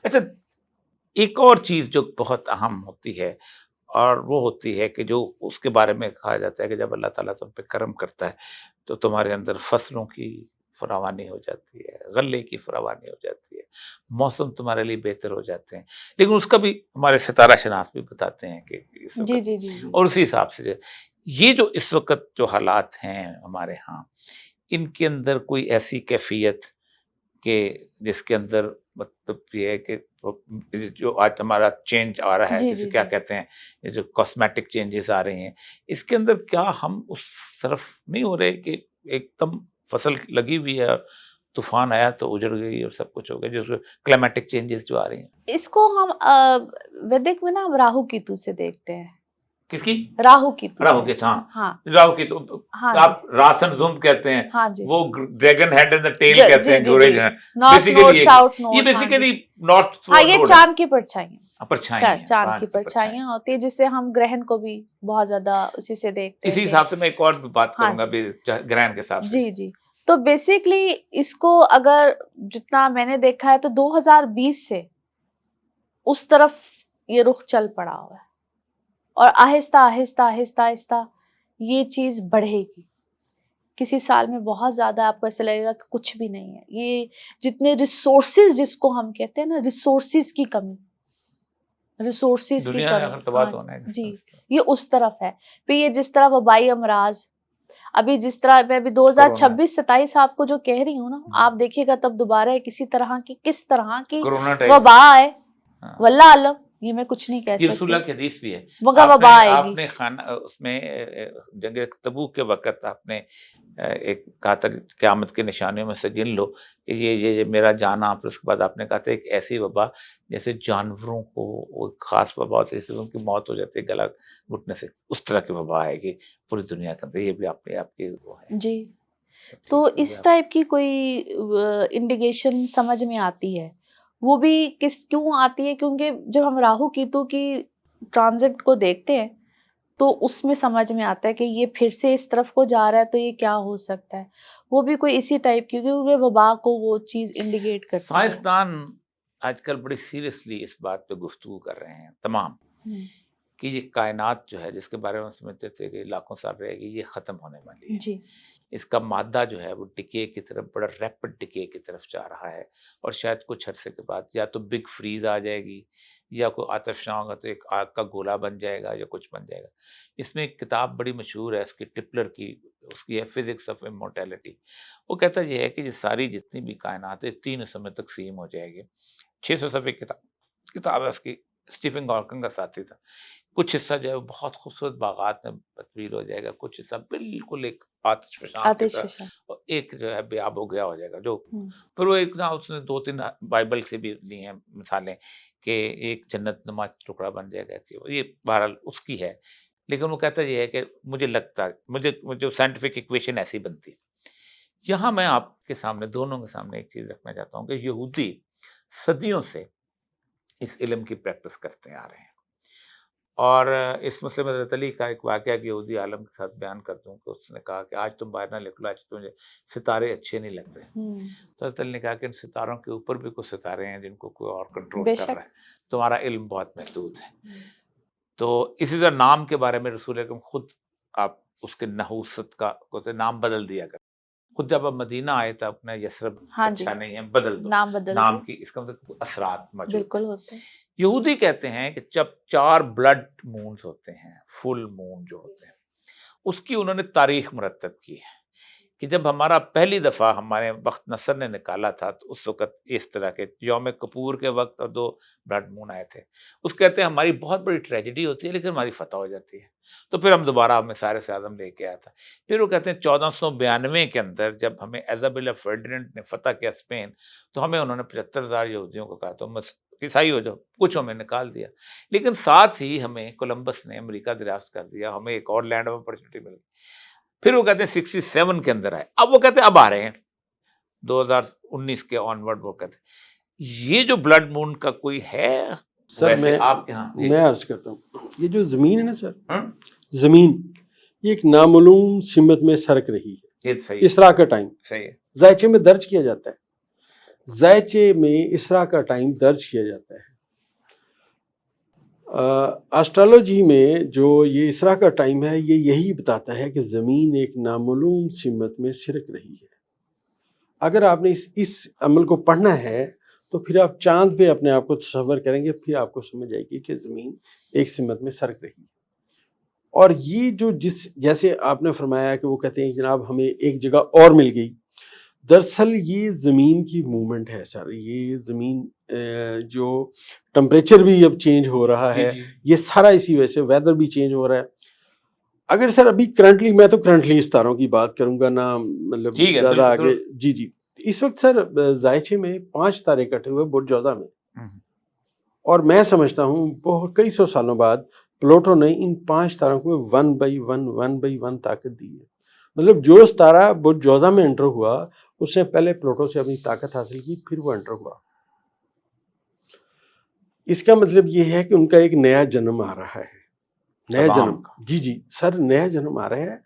अच्छा, एक और चीज़ जो बहुत अहम होती है और वो होती है कि जो उसके बारे में कहा जाता है कि जब अल्लाह ताला तुम पे करम करता है, तो तुम्हारे अंदर फसलों की फरावानी हो जाती है, गल्ले की फरावानी हो जाती है, मौसम तुम्हारे लिए बेहतर हो जाते हैं। लेकिन उसका भी हमारे सितारा-शनास भी बताते हैं कि इस जी, वक़्त जी, जी, जी। और उसी हिसाब से ये जो इस वक़्त जो हालात हैं हमारे यहाँ, इनके अंदर कोई ऐसी कैफ़ियत कि जिसके अंदर मतलब ये है कि ये जो आज हमारा चेंज आ रहा है, जी, जिसे जी, क्या जी। कहते हैं, ये जो कॉस्मेटिक चेंजेस आ रहे हैं, इसके अंदर क्या हम उस तरफ नहीं हो रहे कि एकदम फसल लगी हुई है और तूफान आया तो उजड़ गई और सब कुछ हो गया, जो क्लाइमेटिक चेंजेस जो आ रही हैं। इसको हम वैदिक में ना हम राहु केतु से देखते हैं। किसकी? राहु केतु राहु से। की, हाँ, हाँ, राहु की तो हाँ जी। आप रासन ज़ुम्ब कहते हैं, हाँ जी। वो dragon head and the tail कहते जी, हैं, जी, घोड़े जी। जो हैं। नॉर्थ बेसिकली नोड, साउथ ये नोड, हाँ जी। बेसिकली नॉर्थ हाँ, ये नोड है। चाँद की परछाइयाँ। परछाई है, चाँद की चाँद की परछाई। परछाइयाँ होती है, जिससे हम ग्रहण को भी बहुत ज़्यादा उसी से देखते हैं इसी कि हिसाब से मैं एक और भी बात हाँ करूँगा जी। अभी ग्रहण के हिसाब से। जी, जी। तो बेसिकली इसको अगर जितना मैंने देखा है तो 2020 से उस तरफ ये रुख चल पड़ा हुआ है और आहिस्ता, आहिस्ता, आहिस्ता, आहिस्ता ये चीज़ बढ़ेगी। किसी साल में बहुत ज़्यादा आपको ऐसा लगेगा कि कुछ भी नहीं है। ये जितने रिसोर्सेज़ जिसको हम कहते हैं ना, रिसोर्सेज़ की कमी, रिसोर्सेज़ की दुनिया ने कमी, आखिर तबाह हाँ तो होना है जी, किसी ये उस तरफ है। फिर ये जिस तरह वबाई अमराज़, अभी जिस तरह मैं अभी कोरोना 2026-27 आपको जो कह रही हूँ ना, हुँ, आप देखिएगा तब दोबारा किस तरह की कोरोना टाइप वबा आए, हाँ। वल्लाह आलम, ये मैं कुछ नहीं कह ये रसूलुल्लाह सकती, की हदीस भी है। मगर आपने वबा आएगी। आपने खाना उसमें जंग तबूक के वक़्त आपने एक कहा था कि क़यामत की निशानियों में से गिन लो कि ये मेरा जाना, फिर उसके बाद आपने कहा था एक ऐसी वबा जैसे जानवरों को वो ख़ास वबा होती है, जिससे उनकी मौत हो जाती है गला घुटने से, उस तरह की वबा आएगी पूरी दुनिया के अंदर। ये भी आपने आपकी वो है। जी, ठीक तो है, ये भी इस आप टाइप की कोई इंडिकेशन समझ में आती है। वो भी किस क्यों आती है, क्योंकि जब हम राहु केतु की ट्रांज़िट को देखते हैं, तो उसमें समझ में आता है कि ये फिर से इस तरफ को जा रहा है, तो ये क्या हो सकता है। वो भी कोई इसी टाइप की, क्योंकि वबा को वो चीज़ इंडिकेट करती है। साइंसदान आजकल बड़ी सीरियसली इस बात पे गुफ्तगू कर रहे हैं तमाम, हुँ, कि ये कायनात जो है जिसके बारे में हम समझते थे कि लाखों साल रहेगी, ये ख़त्म होने वाली है। जी। इसका मादा जो है वो डिके की तरफ, बड़ा रैपिड डिके की तरफ जा रहा है और शायद कुछ अरसे के बाद या तो बिग फ्रीज़ आ जाएगी या कोई आतिशफ़शां होगा तो एक आग का गोला बन जाएगा या कुछ बन जाएगा। इसमें एक किताब बड़ी मशहूर है इसकी टिपलर की, उसकी है फिज़िक्स ऑफ इमॉर्टैलिटी। वो कहता ये है कि ये सारी जितनी भी कायनात है 3 समय तक़सीम हो जाएगी। 600 सफ़े किताब किताब है उसकी, स्टीफ़न हॉकिंग का साथी था। कुछ हिस्सा जो है वो बहुत खूबसूरत बागात में तब्दील हो जाएगा, कुछ हिस्सा बिल्कुल एक आतिशफ़शां की तरह आतिशफ़शां। और एक जो है बेआब-ओ-गया हो जाएगा जो हुँ, फिर वो एक ना उसने 2-3 बाइबल से भी ली हैं मिसालें कि एक जन्नतनुमा टुकड़ा बन जाएगा कि ये बहरहाल उसकी है। लेकिन वो कहता ये है कि मुझे लगता है मुझे मुझे साइंटिफिक इक्वेशन ऐसी बनती है। यहाँ मैं आपके सामने दोनों के सामने एक चीज़ रखना चाहता हूँ कि यहूदी सदियों से इस इल्म की प्रैक्टिस करते आ रहे हैं। और इस मसले में हज़रत अली का एक वाक़या एक यहूदी आलम के साथ बयान कर दूँ कि उसने कहा कि आज तुम बाहर ना निकलो, आज तो मुझे सितारे अच्छे नहीं लग रहे। हुँ, तो हज़रत अली ने कहा कि इन सितारों के ऊपर भी कुछ सितारे हैं जिनको कोई और कंट्रोल कर बेशक। रहा है। तुम्हारा इल्म बहुत महदूद है। हुँ, तो इसी तरह नाम के बारे में रसूल अकरम खुद आप उसके नहूसत का कहते नाम बदल दिया कर। खुद जब आप मदीना आए तो अपना यसरब हाँ जी, अच्छा नहीं है, बदल दो। नाम बदल नाम दो, की इसका मतलब असरात मौजूद बिल्कुल थे। होते हैं। यहूदी कहते हैं कि जब 4 ब्लड मून्स होते हैं, फुल मून जो होते हैं, उसकी उन्होंने तारीख मुरत्तब की है कि जब हमारा पहली दफ़ा हमारे बख्त नस्र ने निकाला था, तो उस वक़्त इस तरह के यौम कपूर के वक़्त और 2 ब्लड मून आए थे। उस कहते हैं हमारी बहुत बड़ी ट्रेजेडी होती है, लेकिन हमारी फ़तह हो जाती है। तो फिर हम दोबारा हमें सारे-ए-आज़म लेके आया था। फिर वो कहते हैं 1492 के अंदर जब हमें इज़ाबेला फर्डिनेंड ने फ़तह किया स्पेन, तो हमें उन्होंने 75,000 यहूदियों को कहा तुम ईसाई हो जाओ, कुछ हमें निकाल दिया। लेकिन साथ ही हमें कोलंबस ने अमेरिका दरियाफ़्त कर दिया, हमें एक और लैंड ऑफ अपॉर्च्युनिटी मिल गई। फिर वो कहते हैं 67 के अंदर आए। अब वो कहते हैं अब आ रहे हैं, 2019 के ऑनवर्ड वो कहते हैं। ये जो ब्लड मून का कोई है सर वैसे आपके यहाँ? जी। मैं अर्ज करता हूँ, ये जो ज़मीन है ना सर, हुँ, ज़मीन ये एक नामालूम सिमत में सरक रही है। ये तो सही है, इसरा का टाइम सही है। ज़ायचे में दर्ज किया जाता है। जायचे में इसरा का टाइम दर्ज किया जाता है। एस्ट्रोलॉजी में जो ये इसरा का टाइम है, ये यही बताता है कि ज़मीन एक नामालूम सिमत में सिरक रही है। अगर आपने इस अमल को पढ़ना है तो फिर आप चांद पे अपने आप को तसव्वुर करेंगे, फिर आपको समझ आएगी कि ज़मीन एक सिमत में सरक रही है। और ये जो जैसे आपने फरमाया कि वो कहते हैं जनाब हमें एक जगह और मिल गई, दरअसल ये ज़मीन की मूवमेंट है सर। ये ज़मीन जो टेम्परेचर भी अब चेंज हो रहा जी है, जी ये सारा इसी वजह से, वेदर भी चेंज हो रहा है। अगर सर अभी करंटली, मैं तो करंटली इस तारों की बात करूंगा ना, मतलब ठीक है, ज़्यादा बिल्कुल आगे। दुरुस्त। जी जी। इस वक्त सर जायचे में 5 तारे इकट्ठे हुए बुर्ज जोधा में, हम्म, और मैं समझता हूँ बहुत कई सौ सालों बाद प्लूटो ने इन 5 तारों को 1/1 ताकत दी है। मतलब जो तारा बुर्ज जोधा में एंटर हुआ, उसने पहले प्लूटो से अपनी ताकत हासिल की, फिर वो एंटर हुआ। इसका मतलब ये है कि उनका एक नया जन्म आ रहा है, नया तमाम जन्म। का। जी जी सर, नया जन्म आ रहा है।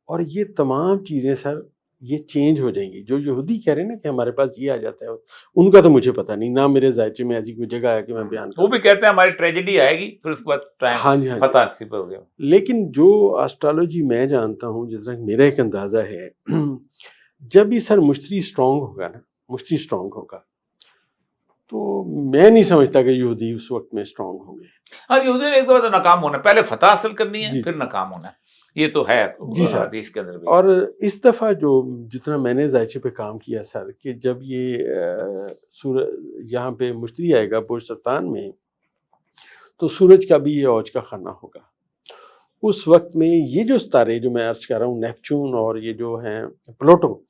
और ये तमाम चीज़ें सर ये चेंज हो जाएंगी। जो यहूदी कह रहे हैं ना कि हमारे पास ये आ जाता है, उनका तो मुझे पता नहीं, ना मेरे जायचे में ऐसी कोई जगह है कि मैं बयान वो कर भी सकूं। कहते हैं हमारी ट्रेजेडी आएगी, फिर उसके बाद टाइम हाँ जी, हाँ जी। फतह नसीब हो गया। लेकिन जो एस्ट्रोलॉजी मैं जानता हूँ, जितना मेरा एक अंदाज़ा है, जब भी सर मुश्तरी स्ट्रांग होगा ना, मुश्तरी स्ट्रांग होगा, तो मैं नहीं समझता कि यहूदी उस वक्त में स्ट्रांग होंगे। हाँ, यहूदी ने एक दो तो नाकाम होना है, पहले फतह हासिल करनी है, जी फिर जी। नाकाम होना है। ये तो है जी सर। हदीस के अंदर भी। और इस दफ़ा जो जितना मैंने जायचे पे काम किया सर, कि जब ये यहाँ पे मुश्तरी आएगा बुर्ज सुल्तान में, तो सूरज का भी ये औज का खाना होगा। उस वक्त में ये जो सितारे जो मैं अर्ज कर रहा हूँ, नेपच्यून और ये जो हैं प्लूटो,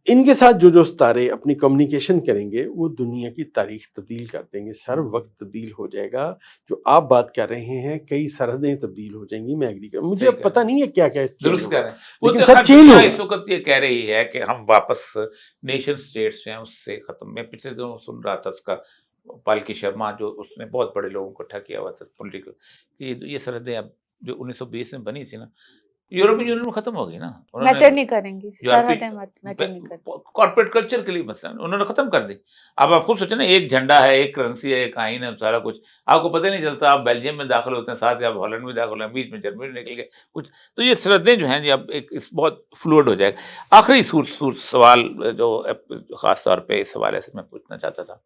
इनके साथ जो जो सितारे अपनी कम्युनिकेशन करेंगे, वो दुनिया की तारीख तब्दील कर देंगे सर। वक्त तब्दील हो जाएगा। जो आप बात कर रहे हैं, कई सरहदें तब्दील हो जाएंगी। मैं एग्री कर, मुझे सही अब कह पता रहे हैं, नहीं है क्या क्या चेंज दुरुस्त कह होगा, रहे हैं। वो लेकिन तो सर खैर चेंज दुनिया होगा। इस वक़्त ये कह रही है कि हम वापस नेशन स्टेट्स हैं उससे ख़त्म। मैं पिछले दिनों सुन रहा था उसका, पालकी शर्मा जो उसने बहुत बड़े लोगों को इकट्ठा किया हुआ था पॉलिटिकल, कि ये सरहदें अब जो 1920 में बनी थी ना, यूरोपियन यूनियन में ख़त्म हो गई ना। उन्होंने मैटर नहीं करेंगी, सरहदें यूरोपीय मैटर नहीं करती। कॉर्पोरेट कल्चर के लिए मसला उन्होंने ख़त्म कर दी। अब आप खुद सोचें ना, एक झंडा है, एक करेंसी है, एक आइन है, सारा कुछ। आपको पता ही नहीं चलता, आप बेल्जियम में दाखिल होते हैं, साथ ही आप हॉलैंड में दाखिल हैं, बीच में जर्मनी निकल गए कुछ। तो ये सरहदें जो हैं जी, अब एक इस बहुत फ्लूइड हो जाएगा। आखिरी सवाल जो ख़ास तौर पे इस हवाले से मैं पूछना चाहता था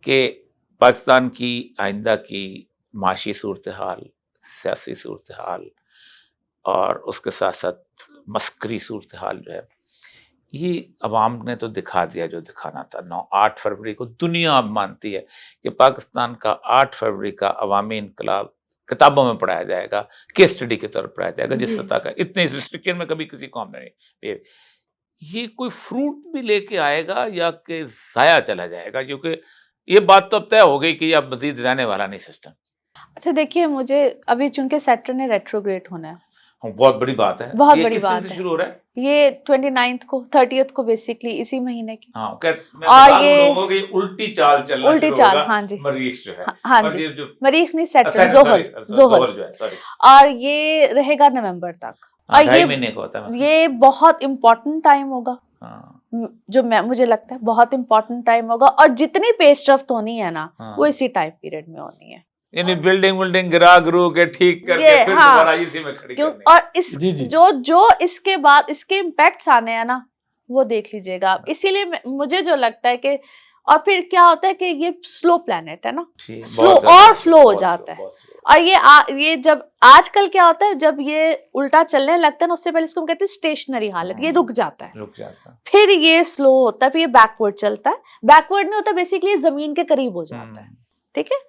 कि पाकिस्तान की आइंदा की माशी सूरत-ए-हाल, सियासी सूरत-ए-हाल और उसके साथ-साथ मस्करी सूरत-ए-हाल जो है, ये अवाम ने तो दिखा दिया जो दिखाना था। 8 फरवरी को दुनिया अब मानती है कि पाकिस्तान का 8 फरवरी का अवामी इन्कलाब किताबों में पढ़ाया जाएगा, केस स्टडी के तौर पर पढ़ाया जाएगा, जिस जी। सतह का इतने रिस्ट्रिक्शन में कभी किसी कौम ने नहीं। ये कोई फ्रूट भी लेके आएगा या कि ज़ाया चला जाएगा? क्योंकि ये बात तो अब तय हो गई कि अब मज़ीद रहने वाला नहीं सिस्टम। अच्छा देखिए, मुझे अभी चूंकि सैटर्न ने रेट्रोग्रेड होना है, हाँ, बहुत बड़ी बात है। बहुत ये बड़ी किस दिन बात से है। शुरू हो रहा है? ये 29th को, 30th को, बेसिकली इसी महीने की। हाँ, मैं और बता दूँ ये लोगों को, ये उल्टी चाल चलना उल्टी शुरू चाल, होगा, हाँ जी, मरीख जो है। हाँ और जी, ये जो मरीख नहीं, सैटर्न, सॉरी, जोहर, ज़ोहर जो है, सॉरी। और ये रहेगा नवंबर तक। हाँ, और 2.5 महीने का होता है मतलब। ये बहुत इम्पोर्टेंट टाइम होगा, हाँ, जो मुझे लगता है बहुत इम्पोर्टेंट टाइम होगा। और जितनी पेशरफ्त होनी है ना, वो हाँ। इसी टाइम पीरियड में होनी है। यानी बिल्डिंग गिरा-गिरू के ठीक करके ये फिर हाँ, दोबारा इसी में खड़ी क्यों, करनी है। और इस जी जी। जो इसके बाद इसके इम्पैक्ट्स आने हैं ना, वो देख लीजिएगा आप। इसीलिए मुझे जो लगता है कि, और फिर क्या होता है कि ये स्लो प्लैनेट है ना, ठीक, स्लो बहुत ज़्यादा और स्लो हो बहुत जाता है। बहुत स्लो। और ये जब आजकल क्या होता है, जब ये उल्टा चलने लगता है ना, उससे पहले इसको हम कहते हैं स्टेशनरी हालत, ये रुक जाता है, रुक जाता है। फिर ये स्लो होता है, फिर ये बैकवर्ड चलता है। बैकवर्ड नहीं होता, बेसिकली जमीन के करीब हो जाता है। ठीक है।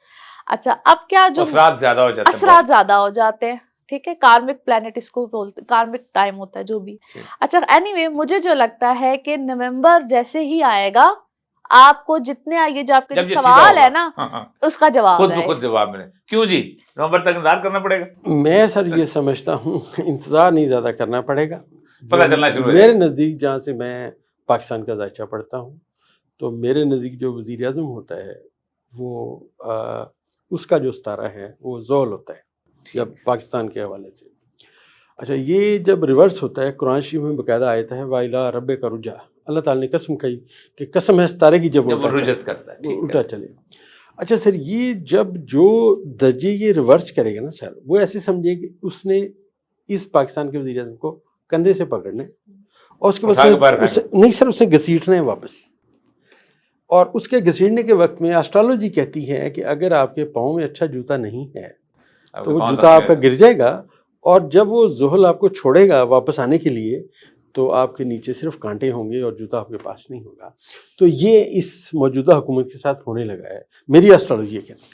अच्छा, अब क्या, जो असरात ज़्यादा हो जाते हैं असरात बहुत। ज्यादा हो जाते हैं, ठीक है, कार्मिक प्लैनेट इसको बोलते, कार्मिक टाइम होता है जो भी। ठीक। अच्छा, एनीवे, मुझे जो लगता है कि नवंबर जैसे ही आएगा, आपको जितने ये जो आपके जब जो ये सीधा सवाल होगा। है ना, हाँ, हाँ। उसका जवाब खुद ब है। खुद जवाब मिले। क्यों जी? नवंबर तक इंतज़ार करना पड़ेगा? मैं सर ये समझता हूँ इंतज़ार नहीं ज़्यादा करना पड़ेगा। पता जो चलना शुरू हो मेरे जाएगा। नज़दीक, जहाँ से मैं पाकिस्तान का जायचा पढ़ता हूँ, तो मेरे नज़दीक जो वज़ीर आज़म होता है, वो उसका जो सितारा है वो ज़ोल होता है, जब पाकिस्तान के हवाले से। अच्छा, ये जब रिवर्स होता है, कुरान शरीफ में बाकायदा आयत है, वाइला रब्बे का रुजा, अल्लाह ताला ने कसम खाई कि कसम है सितारे की जब जब वो उल्टा रुजत चले, करता है, वो ठीक उल्टा है। चले। अच्छा सर, ये जब जो दर्जे ये रिवर्स करेगा ना सर, वो ऐसे समझिए कि उसने इस पाकिस्तान के वज़ीर आज़म को कंधे से पकड़ना है और उसके बाद उठा के बाहर फेंक नहीं सर, उसे घसीटना है वापस। और उसके घसीटने के वक्त में एस्ट्रोलॉजी कहती है कि अगर आपके पाँव में अच्छा जूता नहीं है तो आपके वो पाँव जूता आपका दबने गिर जाएगा, और जब वो ज़ुहल आपको छोड़ेगा वापस आने के लिए तो आपके नीचे सिर्फ कांटे होंगे और जूता आपके पास नहीं होगा। तो ये इस मौजूदा हुकूमत के साथ होने लगा है, मेरी एस्ट्रोलॉजी ये कहती है।